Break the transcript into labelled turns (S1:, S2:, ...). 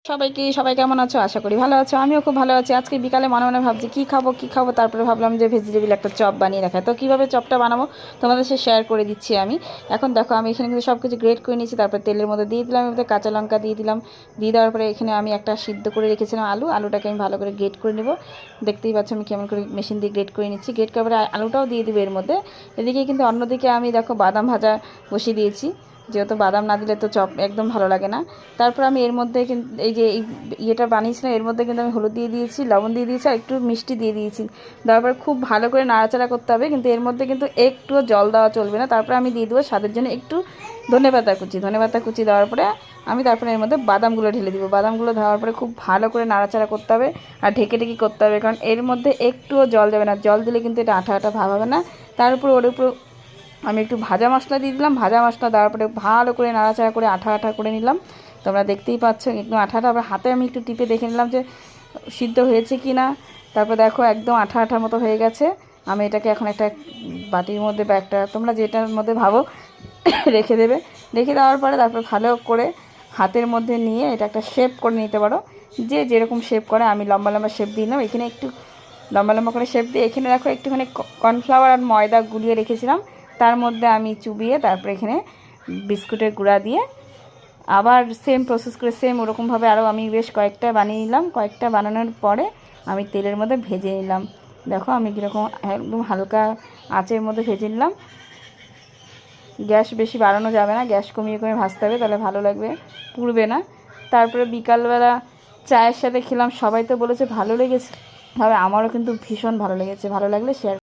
S1: সবাই কেমন আছো? আশা করি ভালো আছো। আমিও খুব ভালো আছি। আজকে বিকালে মনে মনে ভাবছি কী খাবো, তারপরে ভাবলাম যে ভেজিটেবিল একটা চপ বানিয়ে রাখা। তো কীভাবে চপটা বানাবো তোমাদের সাথে শেয়ার করে দিচ্ছি আমি। এখন দেখো, আমি এখানে কিন্তু সব কিছু গ্রেট করে নিয়েছি। তারপর তেলের মধ্যে দিয়ে দিলাম, এর মধ্যে কাঁচা লঙ্কা দিয়ে দিলাম। দিয়ে দেওয়ার পরে এখানে আমি একটা সিদ্ধ করে রেখেছিলাম আলুটাকে আমি ভালো করে গ্রেট করে নেব। দেখতেই পাচ্ছ আমি কেমন করে মেশিন দিয়ে গ্রেট করে নিচ্ছি। গ্রেট করার পরে আলুটাও দিয়ে দেবো এর মধ্যে। এদিকে কিন্তু অন্যদিকে আমি দেখো বাদাম ভাজা বসিয়ে দিয়েছি, যেহেতু বাদাম না দিলে তো চপ একদম ভালো লাগে না। তারপর আমি এর মধ্যে কিন্তু এই যে ইয়েটা বানিয়েছিলাম, এর মধ্যে কিন্তু আমি হলুদ দিয়ে দিয়েছি, লবণ দিয়ে দিয়েছি, আর একটু মিষ্টি দিয়ে দিয়েছি। তারপর খুব ভালো করে নাড়াচাড়া করতে হবে, কিন্তু এর মধ্যে কিন্তু একটুও জল দেওয়া চলবে না। তারপরে আমি দিয়ে দেবো স্বাদের জন্য একটু ধনেপাতা কুচি দেওয়ার পরে আমি তারপরে এর মধ্যে বাদামগুলো ঢেলে দিব। বাদামগুলো দেওয়ার পরে খুব ভালো করে নাড়াচাড়া করতে হবে আর ঢেকে করতে হবে, কারণ এর মধ্যে একটুও জল যাবে না। জল দিলে কিন্তু এটা আঠা আঠা ভাব হবে না। তার উপর ওর উপর আমি একটু ভাজা মশলা দিয়ে দিলাম। ভাজা মশলা দেওয়ার পরে ভালো করে নাড়াচাড়া করে আঠা আঠা করে নিলাম। তোমরা দেখতেই পাচ্ছ একদম আঠা আঠা। আবার হাতে আমি একটু টিপে দেখে নিলাম যে সিদ্ধ হয়েছে কি না। তারপর দেখো একদম আঠা আঠার মতো হয়ে গেছে। আমি এটাকে এখন একটা বাটির মধ্যে বা একটা তোমরা যেটার মধ্যে ভাবো রেখে দেবে। রেখে দেওয়ার পরে তারপর ভালো করে হাতের মধ্যে নিয়ে এটা একটা শেপ করে নিতে পারো, যে যেরকম শেপ করে। আমি লম্বা লম্বা শেপ দিলাম, এখানে একটু লম্বা লম্বা করে শেপ দিয়ে এখানে দেখো একটুখানি কর্নফ্লাওয়ার আর ময়দা গুলিয়ে রেখেছিলাম, তার মধ্যে আমি চুবিয়ে তারপরে এখানে বিস্কুটের গুঁড়া দিয়ে আবার সেম প্রসেস করে সেম ওরকমভাবে আরও আমি বেশ কয়েকটা বানিয়ে নিলাম। কয়েকটা বানানোর পরে আমি তেলের মধ্যে ভেজে নিলাম। দেখো আমি কীরকম একদম হালকা আঁচের মধ্যে ভেজে নিলাম। গ্যাস বেশি বাড়ানো যাবে না, গ্যাস কমিয়ে ভাজতে হবে, তাহলে ভালো লাগবে, পুড়বে না। তারপরে বিকালবেলা চায়ের সাথে খেলাম। সবাই তো বলেছে ভালো লেগেছে, তবে আমারও কিন্তু ভীষণ ভালো লেগেছে। ভালো লাগলে শেয়ার